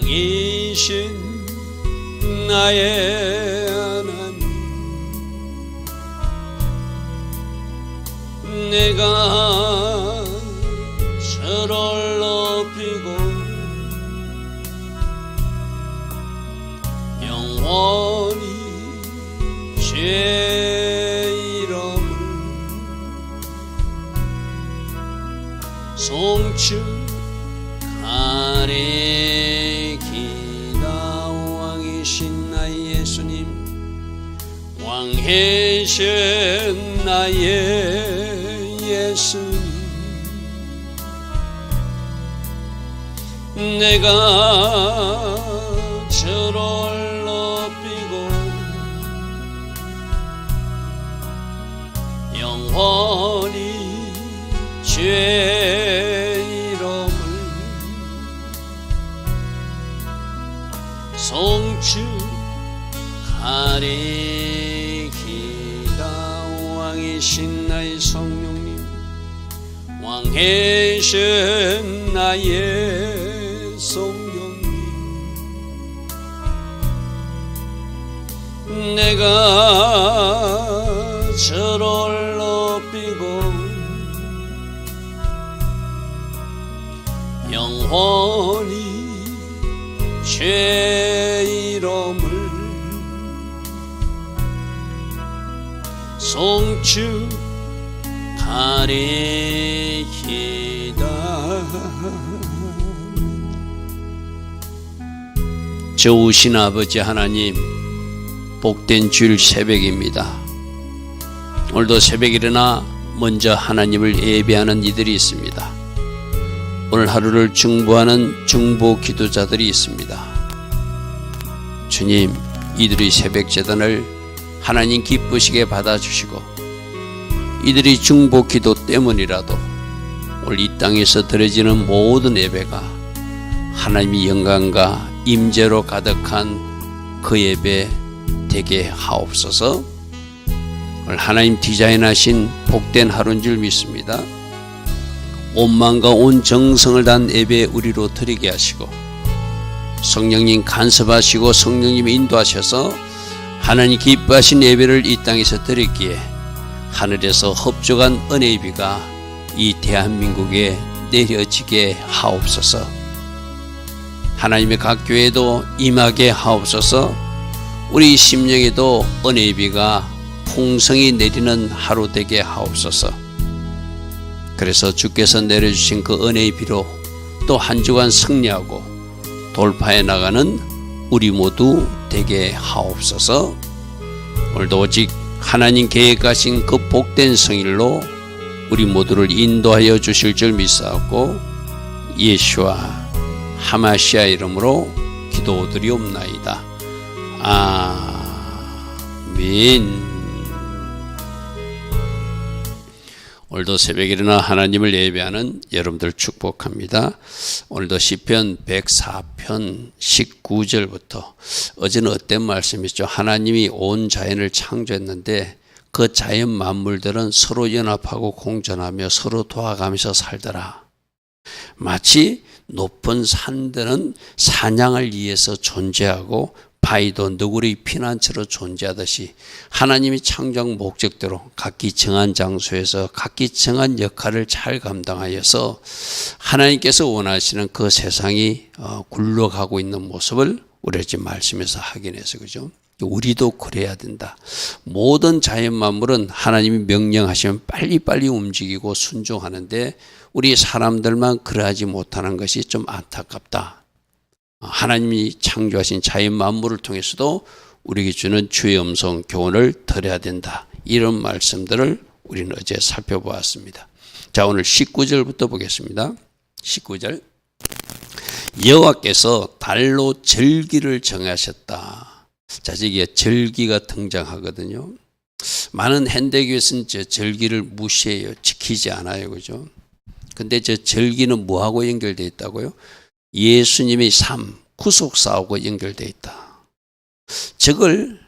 왕이신 나의 하나님, 내가 주를 높이고 영원히 주의 이름을 송축하리이다. 왕이신 나의 예수님, 왕이신 나의 예수님, 내가 주를 높이고 영원히 주의 이름을 송축하리이다. 왕이신 나의 성령님, 왕이신 나의 성령님, 내가 주를 높이고 영원히 주의 이름을 송축하리이다. 좋으신 아버지 하나님, 복된 주일 새벽입니다. 오늘도 새벽에 일어나 먼저 하나님을 예배하는 이들이 있습니다. 오늘 하루를 중보하는 중보 기도자들이 있습니다. 주님, 이들의 새벽 제단을 하나님 기쁘시게 받아주시고 이들이 중보 기도 때문이라도 오늘 이 땅에서 드려지는 모든 예배가 하나님의 영광과 임재로 가득한 그 예배 되게 하옵소서. 오늘 하나님 디자인하신 복된 하루인 줄 믿습니다. 온 마음과 온 정성을 다한 예배 우리로 드리게 하시고 성령님 간섭하시고 성령님 인도하셔서 하나님 기뻐하신 예배를 이 땅에서 드리기에 하늘에서 흡족한 은혜의 비가 이 대한민국에 내려지게 하옵소서. 하나님의 각 교회도 임하게 하옵소서. 우리 심령에도 은혜의 비가 풍성히 내리는 하루 되게 하옵소서. 그래서 주께서 내려주신 그 은혜의 비로 또 한 주간 승리하고 돌파해 나가는 우리 모두 되게 하옵소서. 오늘도 오직 하나님 계획하신 그 복된 성일로 우리 모두를 인도하여 주실 줄 믿사옵고 예수와 하마시아 이름으로 기도드리옵나이다. 아멘. 오늘도 새벽에 일어나 하나님을 예배하는 여러분들 축복합니다. 오늘도 시편 104편 19절부터 어제는 어떤 말씀이죠? 하나님이 온 자연을 창조했는데 그 자연 만물들은 서로 연합하고 공존하며 서로 도와가면서 살더라. 마치 높은 산들은 사냥을 위해서 존재하고 바위도 너구리 피난처로 존재하듯이 하나님이 창조한 목적대로 각기 정한 장소에서 각기 정한 역할을 잘 감당하여서 하나님께서 원하시는 그 세상이 굴러가고 있는 모습을 우리가 지금 말씀에서 확인해서 그죠? 우리도 그래야 된다. 모든 자연 만물은 하나님이 명령하시면 빨리빨리 움직이고 순종하는데 우리 사람들만 그러하지 못하는 것이 좀 안타깝다. 하나님이 창조하신 자연 만물을 통해서도 우리에게 주는 주의 음성 교훈을 들어야 된다. 이런 말씀들을 우리는 어제 살펴보았습니다. 자, 오늘 19절부터 보겠습니다. 19절. 여호와께서 달로 절기를 정하셨다. 자, 여기에 절기가 등장하거든요. 많은 현대교회에서는 저 절기를 무시해요. 지키지 않아요. 그죠? 근데 저 절기는 뭐하고 연결되어 있다고요? 예수님의 삶, 구속사하고 연결되어 있다. 저걸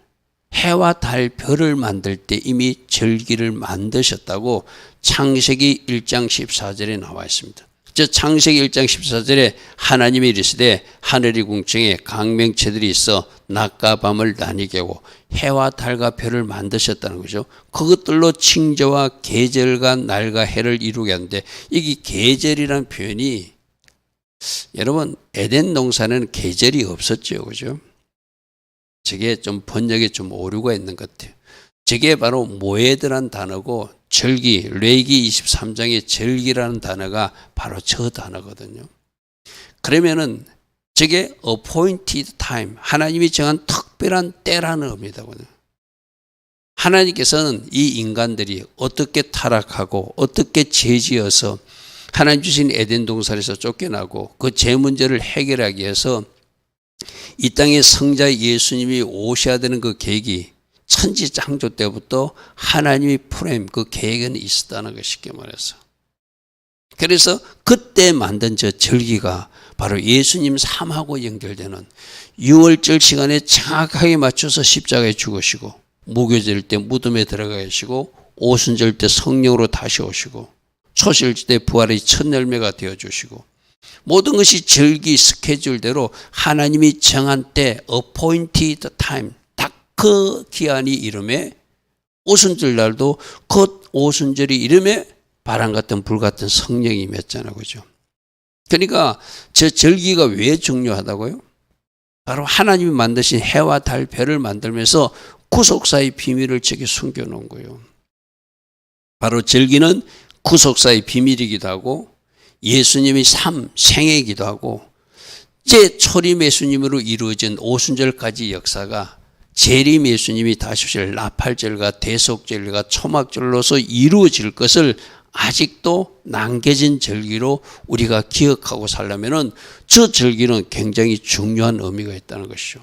해와 달, 별을 만들 때 이미 절기를 만드셨다고 창세기 1장 14절에 나와 있습니다. 저 창세기 1장 14절에 하나님이 이르시되 하늘이 궁창에 강명체들이 있어 낮과 밤을 나뉘게 하고 해와 달과 별을 만드셨다는 거죠. 그것들로 칭조와 계절과 날과 해를 이루게 하는데 이게 계절이라는 표현이 여러분 에덴 동산에는 계절이 없었죠. 그죠? 저게 좀 번역에 좀 오류가 있는 것 같아요. 저게 바로 모에드란 단어고 절기, 레위기 23장의 절기라는 단어가 바로 저 단어거든요. 그러면은 저게 appointed time, 하나님이 정한 특별한 때라는 의미거든요. 하나님께서는 이 인간들이 어떻게 타락하고 어떻게 죄지어서 하나님 주신 에덴 동산에서 쫓겨나고 그 죄 문제를 해결하기 위해서 이 땅에 성자 예수님이 오셔야 되는 그 계획이 천지창조 때부터 하나님의 프레임, 그 계획은 있었다는 것 쉽게 말해서. 그래서 그때 만든 저 절기가 바로 예수님 삶하고 연결되는 6월절 시간에 정확하게 맞춰서 십자가에 죽으시고 무교절 때 무덤에 들어가시고 오순절 때 성령으로 다시 오시고 초실 때 부활의 첫 열매가 되어주시고 모든 것이 절기 스케줄대로 하나님이 정한 때 appointed time 그 기한이 이름에 오순절 날도 그 오순절이 이름에 바람 같은 불 같은 성령이 맺잖아요. 그죠? 그러니까 저 절기가 왜 중요하다고요? 바로 하나님이 만드신 해와 달, 별을 만들면서 구속사의 비밀을 저기 숨겨놓은 거예요. 바로 절기는 구속사의 비밀이기도 하고 예수님의 삶, 생애이기도 하고 제 초림 예수님으로 이루어진 오순절까지 역사가 재림 예수님이 다시 오실 나팔절과 대속절과 초막절로서 이루어질 것을 아직도 남겨진 절기로 우리가 기억하고 살려면은 저 절기는 굉장히 중요한 의미가 있다는 것이죠.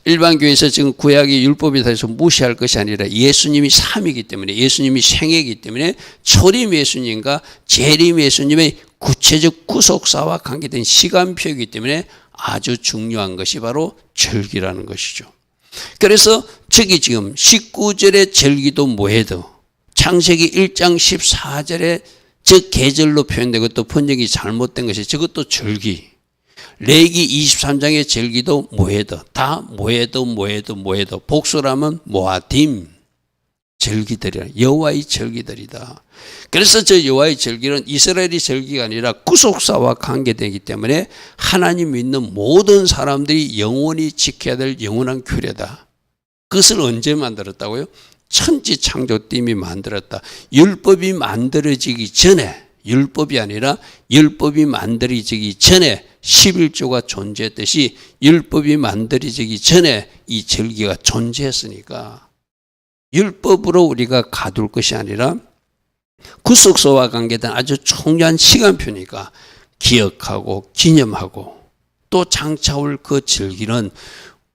일반 교회에서 지금 구약의 율법에 대해서 무시할 것이 아니라 예수님이 삶이기 때문에 예수님이 생애이기 때문에 초림 예수님과 재림 예수님의 구체적 구속사와 관계된 시간표이기 때문에 아주 중요한 것이 바로 절기라는 것이죠. 그래서 저기 지금 19절의 절기도 모헤드, 창세기 1장 14절에 저 계절로 표현되고 또 번역이 잘못된 것이 저것도 절기, 레위기 23장의 절기도 모헤드, 다 모헤드, 복수라면 모아딤, 절기들이라 여호와의 절기들이다. 그래서 저 여호와의 절기는 이스라엘의 절기가 아니라 구속사와 관계되기 때문에 하나님 믿는 모든 사람들이 영원히 지켜야 될 영원한 규례다. 그것을 언제 만들었다고요? 천지창조 때문에 만들었다. 율법이 만들어지기 전에, 율법이 아니라 율법이 만들어지기 전에 11조가 존재했듯이 율법이 만들어지기 전에 이 절기가 존재했으니까 율법으로 우리가 가둘 것이 아니라 구속사와 관계된 아주 중요한 시간표니까 기억하고 기념하고 또 장차올 그 절기는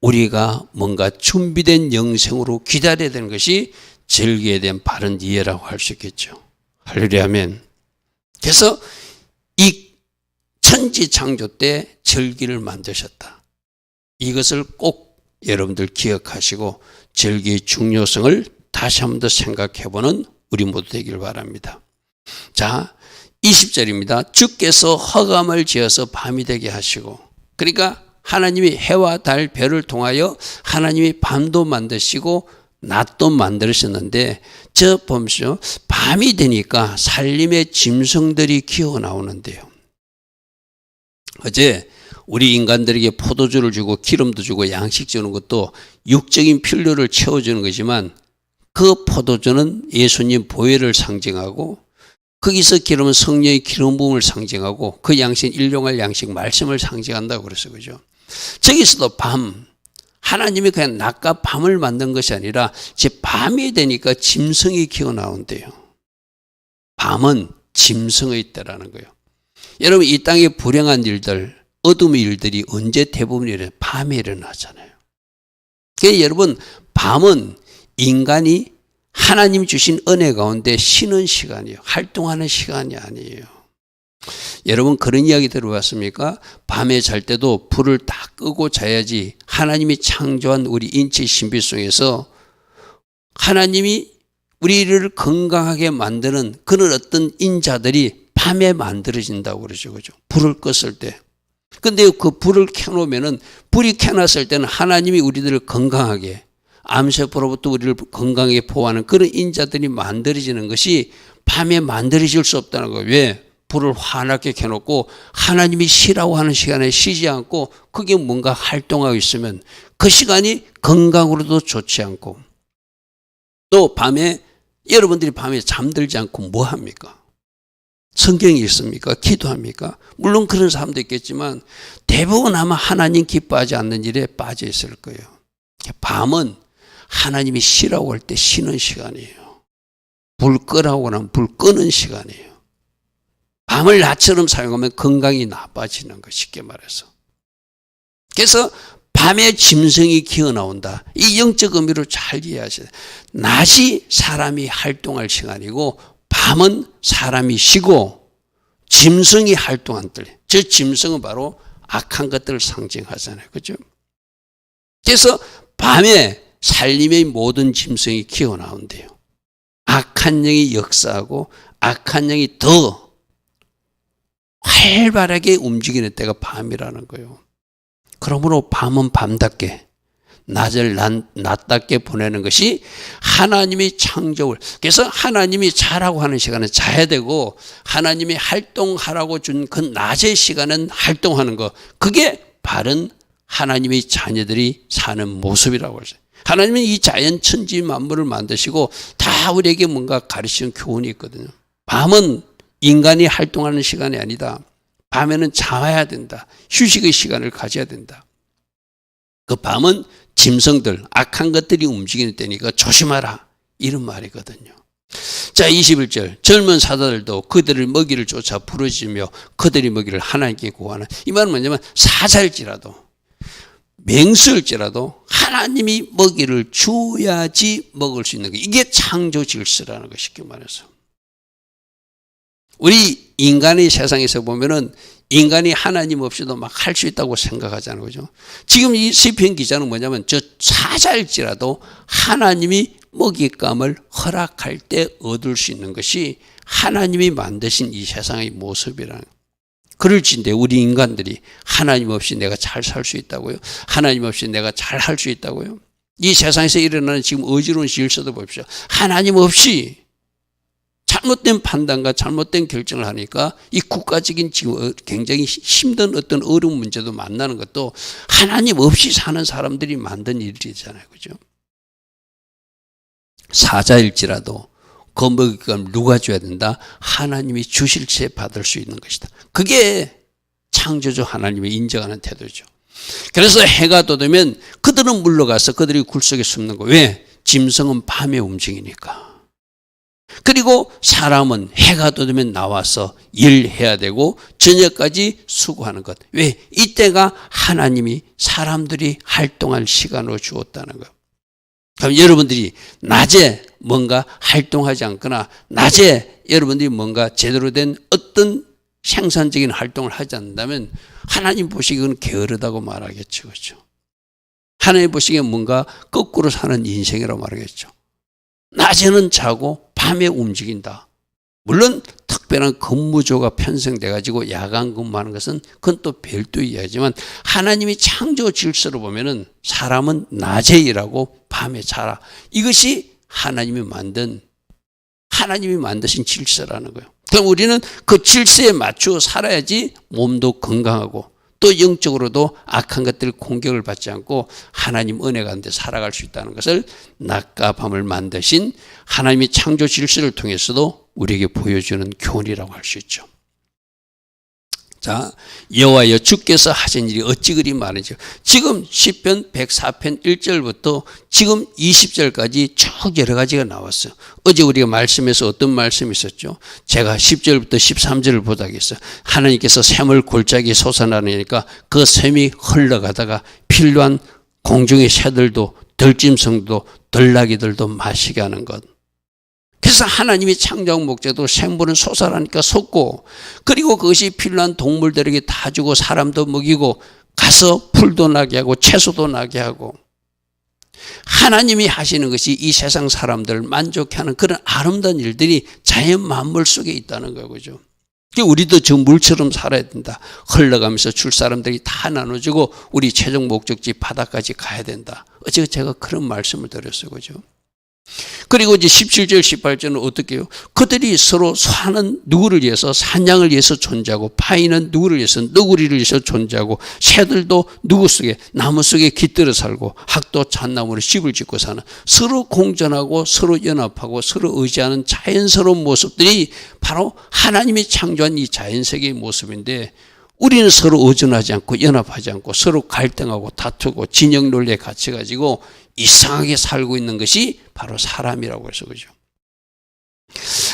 우리가 뭔가 준비된 영생으로 기다려야 되는 것이 절기에 대한 바른 이해라고 할 수 있겠죠. 할렐루야 아멘. 그래서 이 천지창조 때 절기를 만드셨다. 이것을 꼭 여러분들 기억하시고 절기의 중요성을 다시 한 번 더 생각해보는 우리 모두 되길 바랍니다. 자, 20절입니다. 주께서 허감을 지어서 밤이 되게 하시고, 그러니까 하나님이 해와 달, 별을 통하여 하나님이 밤도 만드시고 낮도 만드셨는데 저 보십시오. 밤이 되니까 살림의 짐승들이 기어 나오는데요. 어제 우리 인간들에게 포도주를 주고 기름도 주고 양식 주는 것도 육적인 필요를 채워주는 거지만 그 포도주는 예수님 보혈을 상징하고 거기서 기름은 성령의 기름 부음을 상징하고 그 양식은 일용할 양식 말씀을 상징한다고 그랬어요. 그죠? 저기서도 밤, 하나님이 그냥 낮과 밤을 만든 것이 아니라 제 밤이 되니까 짐승이 기어 나온대요. 밤은 짐승의 때라는 거예요. 여러분 이 땅의 불행한 일들, 어둠의 일들이 언제 대부분 일어나요? 밤에 일어나잖아요. 그래서 여러분 밤은 인간이 하나님 주신 은혜 가운데 쉬는 시간이에요. 활동하는 시간이 아니에요. 여러분 그런 이야기 들어봤습니까? 밤에 잘 때도 불을 다 끄고 자야지 하나님이 창조한 우리 인체 신비 속에서 하나님이 우리를 건강하게 만드는 그런 어떤 인자들이 밤에 만들어진다고 그러죠. 그죠? 불을 껐을 때. 근데 그 불을 켜놓으면은, 불이 켜놨을 때는 하나님이 우리들을 건강하게, 암세포로부터 우리를 건강하게 보호하는 그런 인자들이 만들어지는 것이 밤에 만들어질 수 없다는 거예요. 왜? 불을 환하게 켜놓고 하나님이 쉬라고 하는 시간에 쉬지 않고 그게 뭔가 활동하고 있으면 그 시간이 건강으로도 좋지 않고, 또 밤에 여러분들이 밤에 잠들지 않고 뭐 합니까? 성경이 있습니까? 기도합니까? 물론 그런 사람도 있겠지만 대부분 아마 하나님 기뻐하지 않는 일에 빠져 있을 거예요. 밤은 하나님이 쉬라고 할 때 쉬는 시간이에요. 불 끄라고 하면 불 끄는 시간이에요. 밤을 낮처럼 사용하면 건강이 나빠지는 거, 쉽게 말해서. 그래서 밤에 짐승이 기어나온다. 이 영적 의미로 잘 이해하셔야 돼요. 낮이 사람이 활동할 시간이고 밤은 사람이 쉬고 짐승이 활동한 때. 저 짐승은 바로 악한 것들을 상징하잖아요. 그죠? 그래서 밤에 살림의 모든 짐승이 기어나온대요. 악한 영이 역사하고 악한 영이 더 활발하게 움직이는 때가 밤이라는 거예요. 그러므로 밤은 밤답게, 낮을 낮답게 보내는 것이 하나님이 창조를, 그래서 하나님이 자라고 하는 시간은 자야 되고 하나님이 활동하라고 준 그 낮의 시간은 활동하는 것, 그게 바른 하나님의 자녀들이 사는 모습이라고 했어요. 하나님은 이 자연 천지 만물을 만드시고 다 우리에게 뭔가 가르치는 교훈이 있거든요. 밤은 인간이 활동하는 시간이 아니다. 밤에는 자야 된다. 휴식의 시간을 가져야 된다. 그 밤은 짐승들, 악한 것들이 움직이는 때니까 조심하라. 이런 말이거든요. 자, 21절. 젊은 사자들도 그들의 먹이를 쫓아 부르짖으며 그들의 먹이를 하나님께 구하는. 이 말은 뭐냐면 사자일지라도, 맹수일지라도 하나님이 먹이를 줘야지 먹을 수 있는 거. 이게 창조 질서라는 거, 쉽게 말해서. 우리 인간의 세상에서 보면은 인간이 하나님 없이도 막 할 수 있다고 생각하잖아요. 그죠? 지금 이 시편 기자는 뭐냐면 저 사자일지라도 하나님이 먹잇감을 허락할 때 얻을 수 있는 것이 하나님이 만드신 이 세상의 모습이라는. 그럴진데 우리 인간들이 하나님 없이 내가 잘 살 수 있다고요? 하나님 없이 내가 잘 할 수 있다고요? 이 세상에서 일어나는 지금 어지러운 질서도 봅시다. 하나님 없이 잘못된 판단과 잘못된 결정을 하니까 이 국가적인 지금 굉장히 힘든 어떤 어려운 문제도 만나는 것도 하나님 없이 사는 사람들이 만든 일이잖아요. 그죠? 사자일지라도 그 먹잇감을 누가 줘야 된다? 하나님이 주실 때 받을 수 있는 것이다. 그게 창조주 하나님의 인정하는 태도죠. 그래서 해가 돋으면 그들은 물러가서 그들이 굴 속에 숨는 거. 왜? 짐승은 밤에 움직이니까. 그리고 사람은 해가 돋으면 나와서 일해야 되고 저녁까지 수고하는 것. 왜? 이때가 하나님이 사람들이 활동할 시간으로 주었다는 것. 그럼 여러분들이 낮에 뭔가 활동하지 않거나 낮에 여러분들이 뭔가 제대로 된 어떤 생산적인 활동을 하지 않는다면 하나님 보시기에는 게으르다고 말하겠죠. 그렇죠? 하나님 보시기에 뭔가 거꾸로 사는 인생이라고 말하겠죠. 낮에는 자고 밤에 움직인다. 물론 특별한 근무조가 편성돼 가지고 야간 근무하는 것은 그건 또 별도의 이야기지만 하나님이 창조 질서로 보면은 사람은 낮에 일하고 밤에 자라. 이것이 하나님이 만드신 질서라는 거예요. 그럼 우리는 그 질서에 맞추어 살아야지 몸도 건강하고 또 영적으로도 악한 것들 공격을 받지 않고 하나님 은혜 가운데 살아갈 수 있다는 것을 낮과 밤을 만드신 하나님의 창조 질서를 통해서도 우리에게 보여주는 교훈이라고 할 수 있죠. 자, 여호와여 주께서 하신 일이 어찌 그리 많은지. 지금 시편 104편 1절부터 지금 20절까지 쭉 여러 가지가 나왔어요. 어제 우리가 말씀에서 어떤 말씀이 있었죠? 제가 10절부터 13절을 보다 하겠어요. 하나님께서 샘을 골짜기에 솟아나니까 그 샘이 흘러가다가 필요한 공중의 새들도 들짐승도 들나귀들도 마시게 하는 것. 그래서 하나님이 창조한 목적도 생물은 솟아나니까 솟고, 그리고 그것이 필요한 동물들에게 다 주고 사람도 먹이고 가서 풀도 나게 하고 채소도 나게 하고, 하나님이 하시는 것이 이 세상 사람들을 만족해 하는 그런 아름다운 일들이 자연 만물 속에 있다는 거죠. 우리도 저 물처럼 살아야 된다. 흘러가면서 줄 사람들이 다 나눠주고 우리 최종 목적지 바다까지 가야 된다. 어제 제가 그런 말씀을 드렸어요. 그죠? 그리고 이제 17절, 18절은 어떻게 해요? 그들이 서로 소는 누구를 위해서? 산양을 위해서 존재하고, 파이는 누구를 위해서? 너구리를 위해서 존재하고, 새들도 누구 속에? 나무 속에 깃들어 살고, 학도 잣나무로 집을 짓고 사는, 서로 공존하고 서로 연합하고 서로 의지하는 자연스러운 모습들이 바로 하나님이 창조한 이 자연세계의 모습인데, 우리는 서로 의존하지 않고 연합하지 않고 서로 갈등하고 다투고 진영 논리에 갇혀가지고 이상하게 살고 있는 것이 바로 사람이라고 해서 그죠.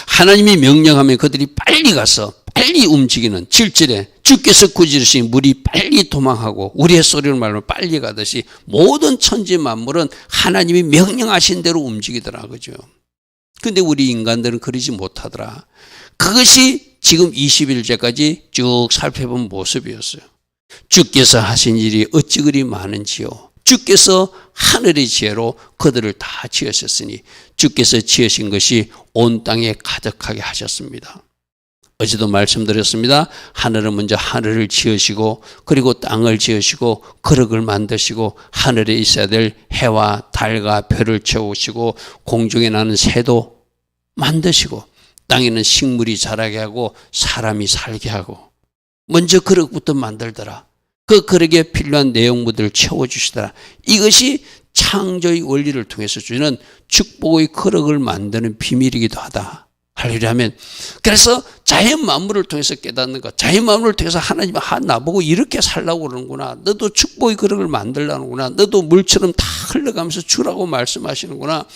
하나님이 명령하면 그들이 빨리 가서 빨리 움직이는 7절에 주께서 꾸짖으신 물이 빨리 도망하고 우리의 소리를 말로 빨리 가듯이 모든 천지 만물은 하나님이 명령하신 대로 움직이더라 그죠. 근데 우리 인간들은 그러지 못하더라. 그것이 지금 21절까지 쭉 살펴본 모습이었어요. 주께서 하신 일이 어찌 그리 많은지요. 주께서 하늘의 지혜로 그들을 다 지으셨으니 주께서 지으신 것이 온 땅에 가득하게 하셨습니다. 어제도 말씀드렸습니다. 하늘은 먼저 하늘을 지으시고 그리고 땅을 지으시고 거룩을 만드시고 하늘에 있어야 될 해와 달과 별을 채우시고 공중에 나는 새도 만드시고 땅에는 식물이 자라게 하고 사람이 살게 하고 먼저 그릇부터 만들더라. 그 그릇에 필요한 내용물들을 채워주시더라. 이것이 창조의 원리를 통해서 주는 축복의 그릇을 만드는 비밀이기도 하다. 할렐루야 하면 그래서 자연 만물을 통해서 깨닫는 것, 자연 만물을 통해서 하나님이 나보고 이렇게 살라고 그러는구나. 너도 축복의 그릇을 만들라는구나. 너도 물처럼 다 흘러가면서 주라고 말씀하시는구나.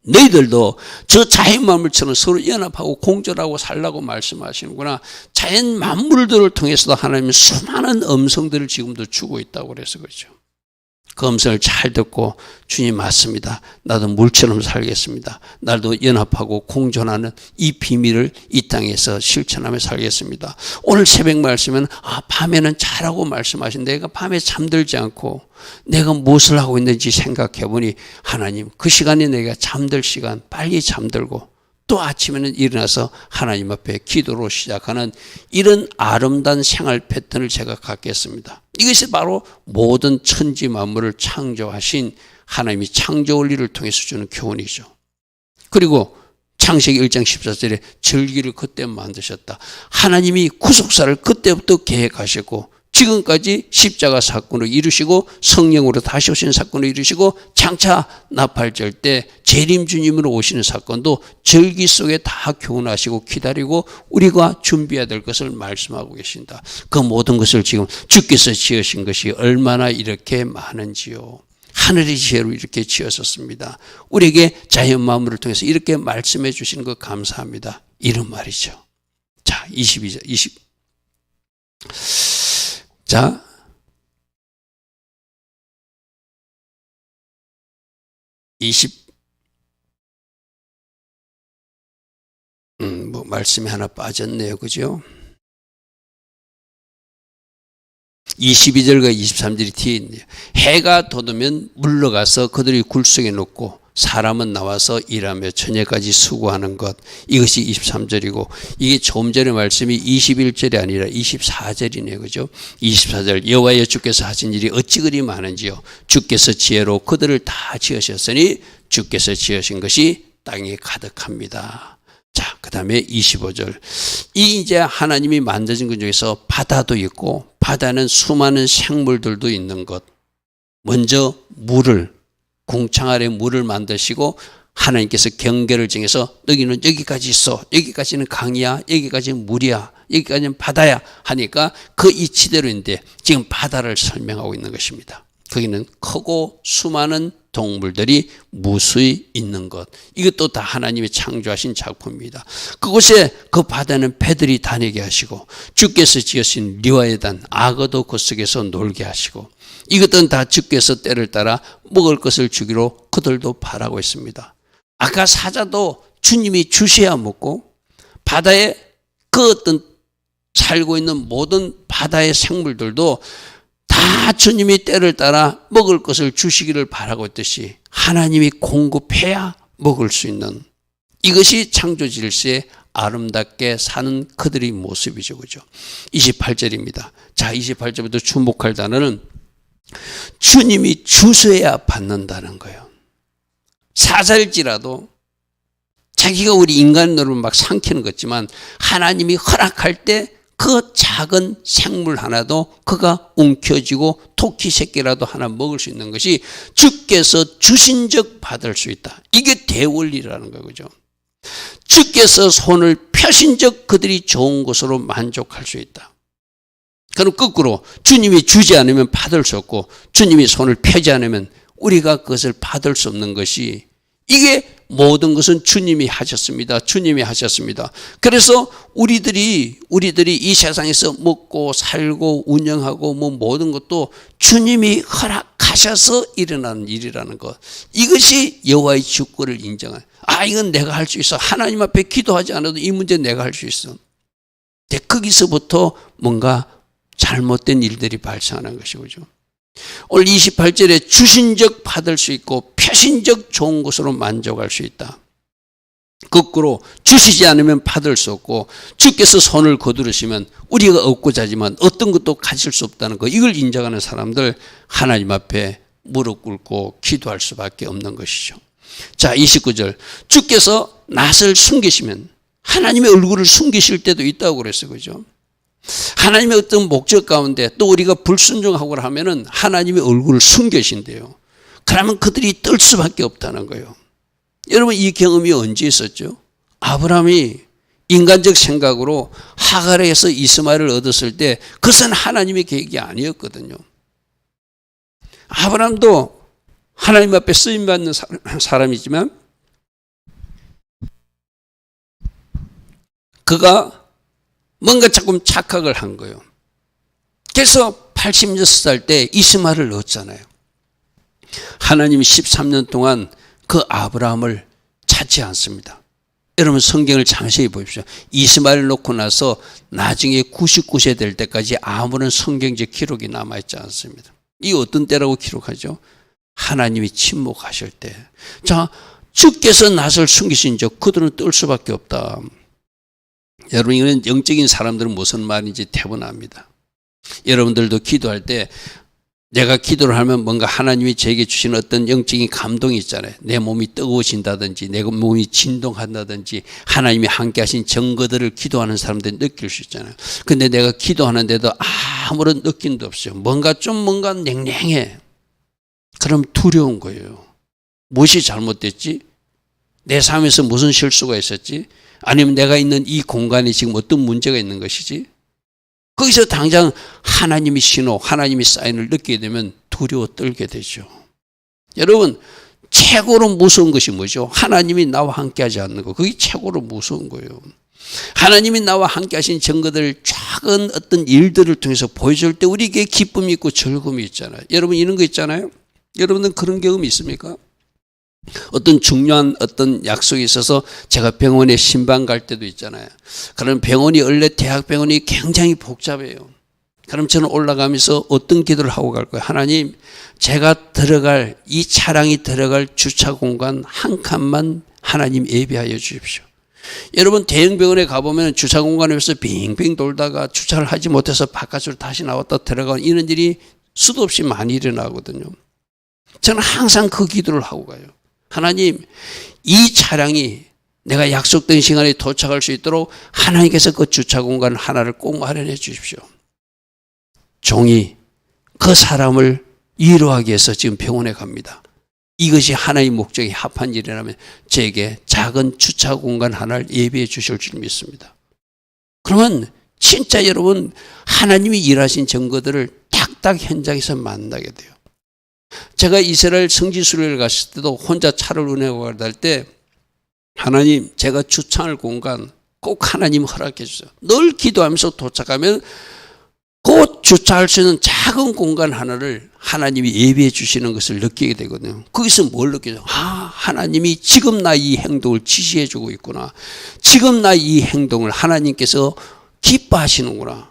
너희들도 저 자연 만물처럼 서로 연합하고 공존하고 살라고 말씀하시는구나. 자연 만물들을 통해서도 하나님은 수많은 음성들을 지금도 주고 있다고 그래서 그렇죠. 그 음성을 잘 듣고 주님 맞습니다. 나도 물처럼 살겠습니다. 나도 연합하고 공존하는 이 비밀을 이 땅에서 실천하며 살겠습니다. 오늘 새벽 말씀은 밤에는 자라고 말씀하신데 내가 밤에 잠들지 않고 내가 무엇을 하고 있는지 생각해 보니 하나님 그 시간에 내가 잠들 시간 빨리 잠들고 또 아침에는 일어나서 하나님 앞에 기도로 시작하는 이런 아름다운 생활 패턴을 제가 갖겠습니다. 이것이 바로 모든 천지 만물을 창조하신 하나님이 창조 원리를 통해서 주는 교훈이죠. 그리고 창세기 1장 14절에 절기를 그때 만드셨다. 하나님이 구속사를 그때부터 계획하셨고 지금까지 십자가 사건을 이루시고 성령으로 다시 오시는 사건을 이루시고 장차 나팔절 때 재림 주님으로 오시는 사건도 절기 속에 다 교훈하시고 기다리고 우리가 준비해야 될 것을 말씀하고 계신다. 그 모든 것을 지금 주께서 지으신 것이 얼마나 이렇게 많은지요. 하늘의 지혜로 이렇게 지으셨습니다. 우리에게 자연 만물을 통해서 이렇게 말씀해 주시는 것 감사합니다. 이런 말이죠. 자, 22절, 말씀이 하나 빠졌네요. 그죠? 22절과 23절이 뒤에 있네요. 해가 돋으면 물러가서 그들이 굴속에 놓고 사람은 나와서 일하며 저녁까지 수고하는 것. 이것이 23절이고 이게 조금 전에 말씀이 21절이 아니라 24절이네요. 그죠? 24절 여호와여 주께서 하신 일이 어찌 그리 많은지요. 주께서 지혜로 그들을 다 지으셨으니 주께서 지으신 것이 땅에 가득합니다. 자, 그 다음에 25절. 이 이제 하나님이 만드신 것 중에서 바다도 있고 바다는 수많은 생물들도 있는 것. 먼저 물을 궁창 아래 물을 만드시고 하나님께서 경계를 정해서 너희는 여기까지 있어. 여기까지는 강이야. 여기까지는 물이야. 여기까지는 바다야 하니까 그 이치대로인데 지금 바다를 설명하고 있는 것입니다. 거기는 크고 수많은 동물들이 무수히 있는 것. 이것도 다 하나님이 창조하신 작품입니다. 그곳에 그 바다는 배들이 다니게 하시고 주께서 지으신 리와에단 악어도 그 속에서 놀게 하시고 이것들은 다 주께서 때를 따라 먹을 것을 주기로 그들도 바라고 있습니다. 아까 사자도 주님이 주셔야 먹고 바다에 그 어떤 살고 있는 모든 바다의 생물들도 다 주님이 때를 따라 먹을 것을 주시기를 바라고 있듯이 하나님이 공급해야 먹을 수 있는 이것이 창조 질서의 아름답게 사는 그들의 모습이죠. 그죠? 28절입니다. 자, 28절부터 주목할 단어는 주님이 주셔야 받는다는 거예요. 사살지라도 자기가 우리 인간으로 막 삼키는 거지만 하나님이 허락할 때 그 작은 생물 하나도 그가 움켜쥐고 토끼 새끼라도 하나 먹을 수 있는 것이 주께서 주신 적 받을 수 있다. 이게 대원리라는 거죠. 주께서 손을 펴신 적 그들이 좋은 것으로 만족할 수 있다. 그럼 거꾸로 주님이 주지 않으면 받을 수 없고 주님이 손을 펴지 않으면 우리가 그것을 받을 수 없는 것이, 이게 모든 것은 주님이 하셨습니다. 주님이 하셨습니다. 그래서 우리들이 이 세상에서 먹고 살고 운영하고 뭐 모든 것도 주님이 허락하셔서 일어나는 일이라는 것. 이것이 여호와의 주권을 인정한. 이건 내가 할 수 있어. 하나님 앞에 기도하지 않아도 이 문제 내가 할 수 있어. 근데 거기서부터 뭔가 잘못된 일들이 발생하는 것이죠. 오늘 28절에 주신 적 받을 수 있고 펴신 적 좋은 것으로 만족할 수 있다. 거꾸로 주시지 않으면 받을 수 없고 주께서 손을 거두르시면 우리가 얻고자 하지만 어떤 것도 가질 수 없다는 것, 이걸 인정하는 사람들 하나님 앞에 무릎 꿇고 기도할 수밖에 없는 것이죠. 자, 29절 주께서 낯을 숨기시면 하나님의 얼굴을 숨기실 때도 있다고 그랬어요. 그죠? 하나님의 어떤 목적 가운데 또 우리가 불순종하고 하면은 하나님의 얼굴을 숨기신대요. 그러면 그들이 떨 수밖에 없다는 거예요. 여러분, 이 경험이 언제 있었죠? 아브라함이 인간적 생각으로 하갈에서 이스마엘을 얻었을 때 그것은 하나님의 계획이 아니었거든요. 아브라함도 하나님 앞에 쓰임받는 사람이지만 그가 뭔가 조금 착각을 한 거예요. 그래서 86살 때 이스마엘을 얻잖아요. 하나님이 13년 동안 그 아브라함을 찾지 않습니다. 여러분, 성경을 자세히 보십시오. 이스마엘을 놓고 나서 나중에 99세 될 때까지 아무런 성경적 기록이 남아있지 않습니다. 이 어떤 때라고 기록하죠? 하나님이 침묵하실 때. 자, 주께서 낯을 숨기신 적 그들은 떨 수밖에 없다. 여러분, 이거는 영적인 사람들은 무슨 말인지 대부분 압니다. 여러분들도 기도할 때 내가 기도를 하면 뭔가 하나님이 저에게 주시는 어떤 영적인 감동이 있잖아요. 내 몸이 뜨거워진다든지 내 몸이 진동한다든지 하나님이 함께 하신 증거들을 기도하는 사람들이 느낄 수 있잖아요. 근데 내가 기도하는데도 아무런 느낌도 없어요. 뭔가 냉랭해. 그럼 두려운 거예요. 무엇이 잘못됐지? 내 삶에서 무슨 실수가 있었지? 아니면 내가 있는 이 공간에 지금 어떤 문제가 있는 것이지? 거기서 당장 하나님이 신호, 하나님이 사인을 느끼게 되면 두려워 떨게 되죠. 여러분, 최고로 무서운 것이 뭐죠? 하나님이 나와 함께 하지 않는 거. 그게 최고로 무서운 거예요. 하나님이 나와 함께 하신 증거들, 작은 어떤 일들을 통해서 보여줄 때 우리에게 기쁨이 있고 즐거움이 있잖아요. 여러분, 이런 거 있잖아요. 여러분은 그런 경험이 있습니까? 어떤 중요한 어떤 약속이 있어서 제가 병원에 신방 갈 때도 있잖아요. 그럼 병원이 원래 대학병원이 굉장히 복잡해요. 그럼 저는 올라가면서 어떤 기도를 하고 갈 거예요? 하나님, 제가 들어갈 이 차량이 들어갈 주차 공간 한 칸만 하나님 예비하여 주십시오. 여러분, 대형병원에 가보면 주차 공간에서 빙빙 돌다가 주차를 하지 못해서 바깥으로 다시 나왔다 들어가는 이런 일이 수도 없이 많이 일어나거든요. 저는 항상 그 기도를 하고 가요. 하나님, 이 차량이 내가 약속된 시간에 도착할 수 있도록 하나님께서 그 주차 공간 하나를 꼭 마련해 주십시오. 종이 그 사람을 위로하기 위해서 지금 병원에 갑니다. 이것이 하나님의 목적에 합한 일이라면 제게 작은 주차 공간 하나를 예비해 주실 줄 믿습니다. 그러면 진짜 여러분, 하나님이 일하신 증거들을 딱딱 현장에서 만나게 돼요. 제가 이스라엘 성지순례를 갔을 때도 혼자 차를 운행하고 갈 때 하나님, 제가 주차할 공간 꼭 하나님 허락해 주세요. 늘 기도하면서 도착하면 곧 주차할 수 있는 작은 공간 하나를 하나님이 예비해 주시는 것을 느끼게 되거든요. 거기서 뭘 느끼죠? 하나님이 지금 나 이 행동을 지시해 주고 있구나. 지금 나 이 행동을 하나님께서 기뻐하시는구나.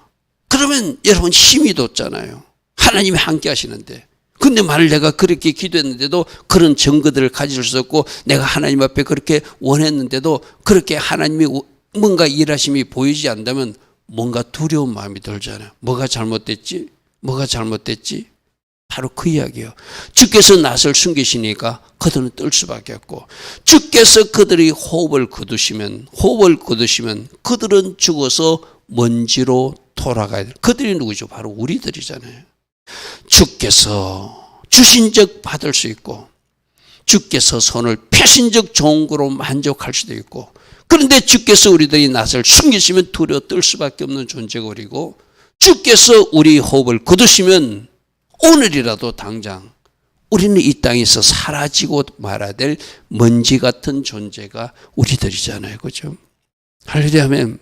그러면 여러분 힘이 돋잖아요. 하나님이 함께 하시는데. 근데 만일 내가 그렇게 기도했는데도 그런 증거들을 가질 수 없고 내가 하나님 앞에 그렇게 원했는데도 그렇게 하나님이 뭔가 일하심이 보이지 않다면 뭔가 두려운 마음이 들잖아요. 뭐가 잘못됐지? 뭐가 잘못됐지? 바로 그 이야기예요. 주께서 낯을 숨기시니까 그들은 뜰 수밖에 없고, 주께서 그들이 호흡을 거두시면 그들은 죽어서 먼지로 돌아가야 돼. 그들이 누구죠? 바로 우리들이잖아요. 주께서 주신 적 받을 수 있고, 주께서 손을 펴신 적 좋은 거로 만족할 수도 있고, 그런데 주께서 우리들이 낯을 숨기시면 두려워 떨 수밖에 없는 존재가 우리고, 주께서 우리 호흡을 거두시면 오늘이라도 당장 우리는 이 땅에서 사라지고 말아야 될 먼지 같은 존재가 우리들이잖아요. 그죠? 할렐루야 하면,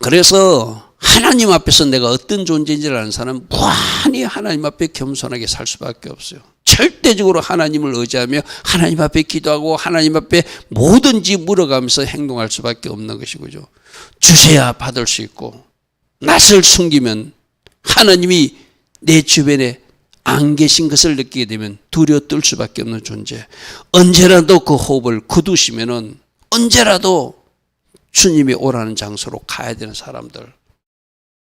그래서 하나님 앞에서 내가 어떤 존재인지를 아는 사람은 무한히 하나님 앞에 겸손하게 살 수밖에 없어요. 절대적으로 하나님을 의지하며 하나님 앞에 기도하고 하나님 앞에 뭐든지 물어가면서 행동할 수밖에 없는 것이고요. 주셔야 받을 수 있고, 낯을 숨기면 하나님이 내 주변에 안 계신 것을 느끼게 되면 두려워 떨 수밖에 없는 존재. 언제라도 그 호흡을 거두시면은 언제라도 주님이 오라는 장소로 가야 되는 사람들.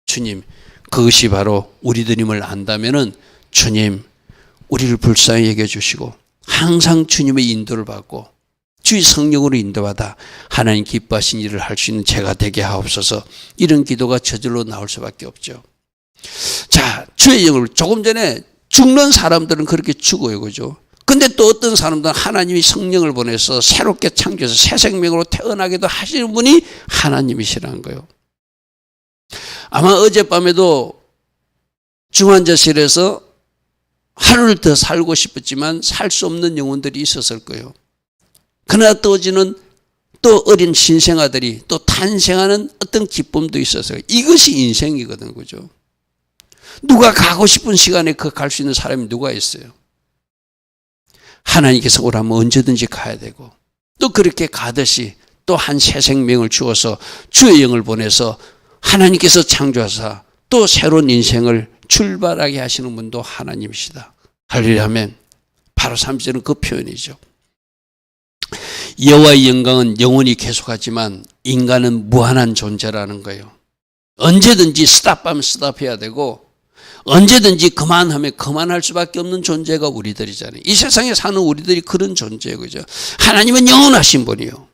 주님, 그것이 바로 우리들임을 안다면은 주님, 우리를 불쌍히 여겨 주시고 항상 주님의 인도를 받고 주의 성령으로 인도받아 하나님 기뻐하신 일을 할 수 있는 제가 되게 하옵소서. 이런 기도가 저절로 나올 수밖에 없죠. 자, 주의 영을, 조금 전에 죽는 사람들은 그렇게 죽어요. 그죠? 근데 또 어떤 사람들은 하나님이 성령을 보내서 새롭게 창조해서 새 생명으로 태어나기도 하시는 분이 하나님이시라는 거예요. 아마 어젯밤에도 중환자실에서 하루를 더 살고 싶었지만 살 수 없는 영혼들이 있었을 거예요. 그러나 또 어제는 또 어린 신생아들이 또 탄생하는 어떤 기쁨도 있었어요. 이것이 인생이거든. 그죠? 누가 가고 싶은 시간에 그 갈 수 있는 사람이 누가 있어요? 하나님께서 오라면 언제든지 가야 되고, 또 그렇게 가듯이 또 한 새 생명을 주어서 주의 영을 보내서 하나님께서 창조하사 또 새로운 인생을 출발하게 하시는 분도 하나님이시다. 할렐루야 하면 바로 3절은 그 표현이죠. 여호와의 영광은 영원히 계속하지만 인간은 무한한 존재라는 거예요. 언제든지 스탑하면 스탑해야 되고, 언제든지 그만하면 그만할 수밖에 없는 존재가 우리들이잖아요. 이 세상에 사는 우리들이 그런 존재예요. 그죠? 하나님은 영원하신 분이요.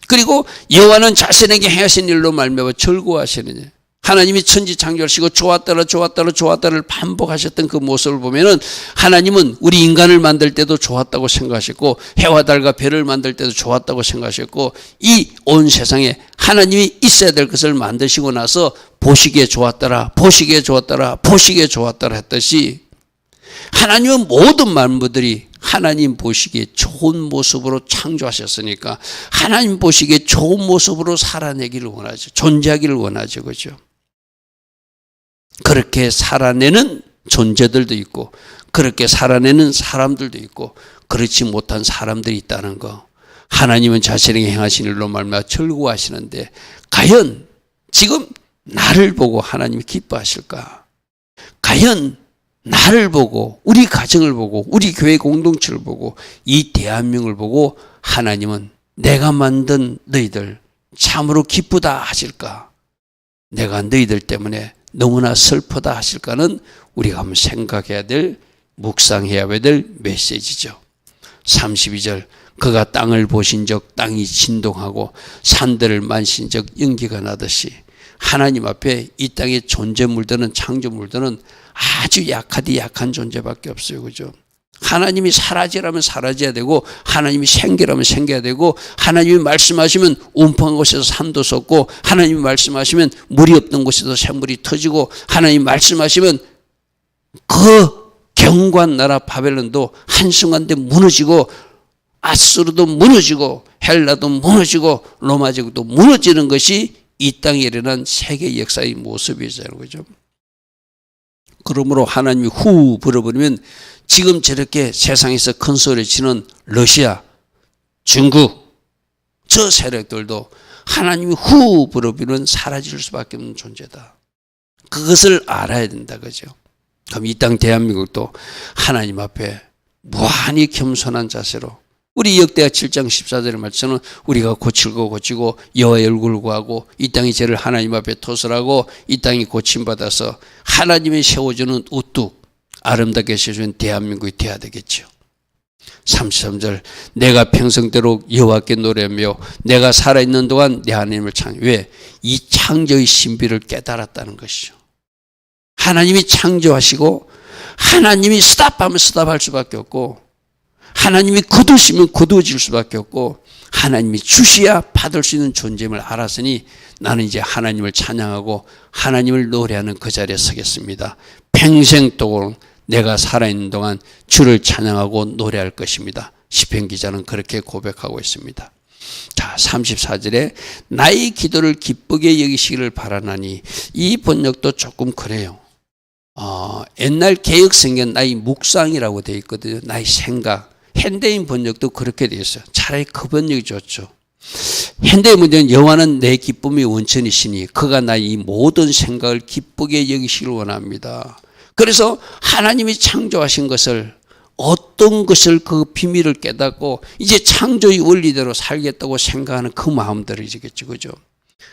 그리고 여호와는 자신에게 행하신 일로 말미암아 즐거워하시느냐. 하나님이 천지 창조하시고 좋았다를 반복하셨던 그 모습을 보면은 하나님은 우리 인간을 만들 때도 좋았다고 생각하셨고, 해와 달과 별을 만들 때도 좋았다고 생각하셨고, 이 온 세상에 하나님이 있어야 될 것을 만드시고 나서 보시기에 좋았더라 했듯이, 하나님은 모든 만물들이 하나님 보시기에 좋은 모습으로 창조하셨으니까 하나님 보시기에 좋은 모습으로 살아내기를 원하죠. 존재하기를 원하죠. 그죠? 그렇게 살아내는 존재들도 있고, 그렇게 살아내는 사람들도 있고, 그렇지 못한 사람들이 있다는 거. 하나님은 자신에게 행하신 일로 말미암아 즐거워하시는데, 과연 지금 나를 보고 하나님이 기뻐하실까? 과연 나를 보고, 우리 가정을 보고, 우리 교회 공동체를 보고, 이 대한민국을 보고 하나님은 내가 만든 너희들 참으로 기쁘다 하실까? 내가 너희들 때문에 너무나 슬프다 하실까는 우리가 한번 생각해야 될, 묵상해야 될 메시지죠. 32절, 그가 땅을 보신 적 땅이 진동하고 산들을 만신 적 연기가 나듯이, 하나님 앞에 이 땅의 존재물들은, 창조물들은 아주 약한 존재밖에 없어요. 그죠? 하나님이 사라지라면 사라져야 되고, 하나님이 생기라면 생겨야 되고, 하나님이 말씀하시면 움푹한 곳에서 산도 솟고, 하나님이 말씀하시면 물이 없는 곳에서 샘물이 터지고, 하나님이 말씀하시면 그 경관 나라 바벨론도 한순간에 무너지고, 아수르도 무너지고, 헬라도 무너지고, 로마 제국도 무너지는 것이 이 땅에 일어난 세계 역사의 모습이잖아요. 그죠? 그러므로 하나님이 후 불어버리면 지금 저렇게 세상에서 큰 소리 치는 러시아, 중국, 저 세력들도 하나님이 후 불어버리면 사라질 수밖에 없는 존재다. 그것을 알아야 된다. 그죠? 그럼 이 땅 대한민국도 하나님 앞에 무한히 겸손한 자세로, 우리 역대하 7장 14절의 말씀은 우리가 고칠 거 고치고 여호와의 얼굴을 구하고 이 땅의 죄를 하나님 앞에 토설하고 이 땅이 고침받아서 하나님이 세워주는 우뚝 아름답게 세워준 대한민국이 되어야 되겠죠. 33절 내가 평생대로 여호와께 노래하며 내가 살아있는 동안 내 하나님을 찬양. 왜? 이 창조의 신비를 깨달았다는 것이죠. 하나님이 창조하시고 하나님이 스탑하면 스탑할 수밖에 없고 하나님이 거두시면 거두어질 수밖에 없고 하나님이 주시야 받을 수 있는 존재임을 알았으니 나는 이제 하나님을 찬양하고 하나님을 노래하는 그 자리에 서겠습니다. 평생 동안 내가 살아있는 동안 주를 찬양하고 노래할 것입니다. 시편 기자는 그렇게 고백하고 있습니다. 자, 34절에 나의 기도를 기쁘게 여기시기를 바라나니 이 번역도 조금 그래요. 옛날 개역성경 나의 묵상이라고 되어 있거든요. 나의 생각. 현대인 번역도 그렇게 되어 있어요. 차라리 그 번역이 좋죠. 현대인 번역은 여호와는 내 기쁨의 원천이시니 그가 나의 모든 생각을 기쁘게 여기시길 원합니다. 그래서 하나님이 창조하신 것을 어떤 것을 그 비밀을 깨닫고 이제 창조의 원리대로 살겠다고 생각하는 그 마음들이겠죠. 그죠?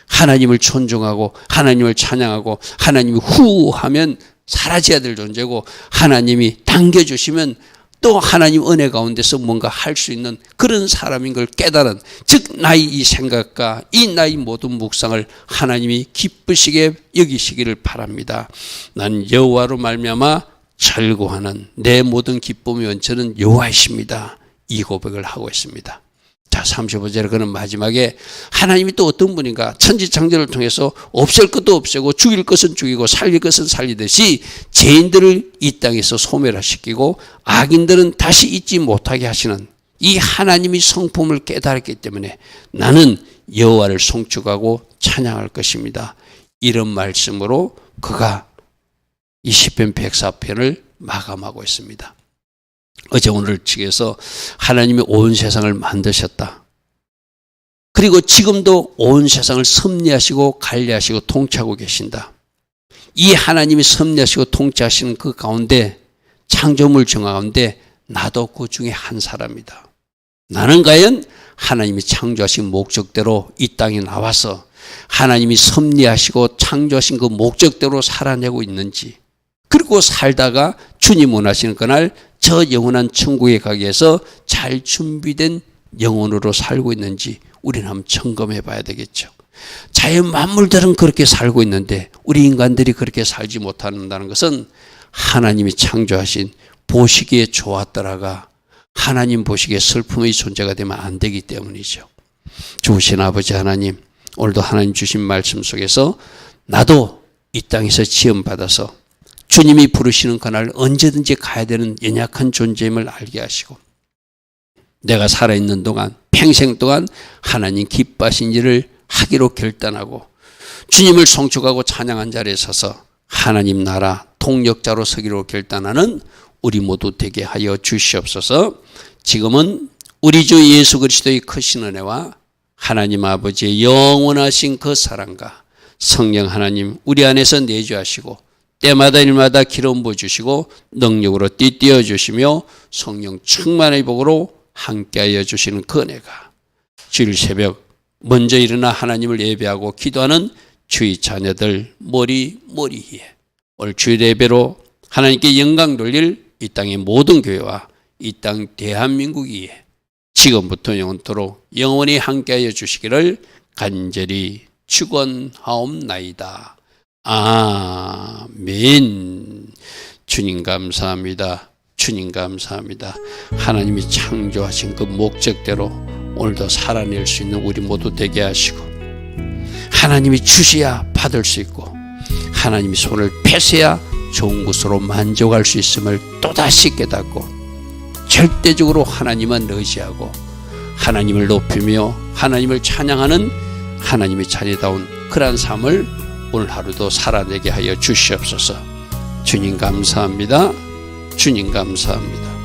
하나님을 존중하고 하나님을 찬양하고 하나님이 후 하면 사라져야 될 존재고 하나님이 당겨주시면 또 하나님 은혜 가운데서 뭔가 할 수 있는 그런 사람인 걸 깨달은, 즉 나의 이 생각과 이 나의 모든 묵상을 하나님이 기쁘시게 여기시기를 바랍니다. 난 여호와로 말미암아 절구하는 내 모든 기쁨의 원천은 여호와이십니다. 이 고백을 하고 있습니다. 자, 35절에 그는 마지막에 하나님이 또 어떤 분인가, 천지창조를 통해서 없앨 것도 없애고 죽일 것은 죽이고 살릴 것은 살리듯이 죄인들을 이 땅에서 소멸시키고 악인들은 다시 잊지 못하게 하시는 이 하나님의 성품을 깨달았기 때문에 나는 여호와를 송축하고 찬양할 것입니다. 이런 말씀으로 그가 이 시편 104편을 마감하고 있습니다. 어제 오늘 측에서 하나님이 온 세상을 만드셨다. 그리고 지금도 온 세상을 섭리하시고 관리하시고 통치하고 계신다. 이 하나님이 섭리하시고 통치하시는 그 가운데, 창조물 중 가운데 나도 그 중에 한 사람이다. 나는 과연 하나님이 창조하신 목적대로 이 땅에 나와서 하나님이 섭리하시고 창조하신 그 목적대로 살아내고 있는지, 그리고 살다가 주님 원하시는 그날 저 영원한 천국에 가기 위해서 잘 준비된 영혼으로 살고 있는지 우리는 한번 점검해 봐야 되겠죠. 자연 만물들은 그렇게 살고 있는데 우리 인간들이 그렇게 살지 못한다는 것은 하나님이 창조하신 보시기에 좋았더라가 하나님 보시기에 슬픔의 존재가 되면 안 되기 때문이죠. 좋으신 아버지 하나님, 오늘도 하나님 주신 말씀 속에서 나도 이 땅에서 지음받아서 주님이 부르시는 그날 언제든지 가야 되는 연약한 존재임을 알게 하시고, 내가 살아있는 동안 평생 동안 하나님 기뻐하신 일을 하기로 결단하고 주님을 송축하고 찬양한 자리에 서서 하나님 나라 통역자로 서기로 결단하는 우리 모두 되게 하여 주시옵소서. 지금은 우리 주 예수 그리스도의 크신 은혜와 하나님 아버지의 영원하신 그 사랑과 성령 하나님 우리 안에서 내주하시고 때마다 일마다 기름 부어주시고 능력으로 띠띠어 주시며 성령 충만의 복으로 함께하여 주시는 그 은혜가 주일 새벽 먼저 일어나 하나님을 예배하고 기도하는 주의 자녀들 머리에 오늘 주일 예배로 하나님께 영광 돌릴 이 땅의 모든 교회와 이 땅 대한민국 위에 지금부터 영원토록 영원히 함께하여 주시기를 간절히 축원하옵나이다. 아멘. 주님 감사합니다. 주님 감사합니다. 하나님이 창조하신 그 목적대로 오늘도 살아낼 수 있는 우리 모두 되게 하시고, 하나님이 주셔야 받을 수 있고 하나님이 손을 펴셔야 좋은 것으로 만족할 수 있음을 또다시 깨닫고 절대적으로 하나님만 의지하고 하나님을 높이며 하나님을 찬양하는 하나님의 자녀다운 그러한 삶을 오늘 하루도 살아내게 하여 주시옵소서. 주님 감사합니다. 주님 감사합니다.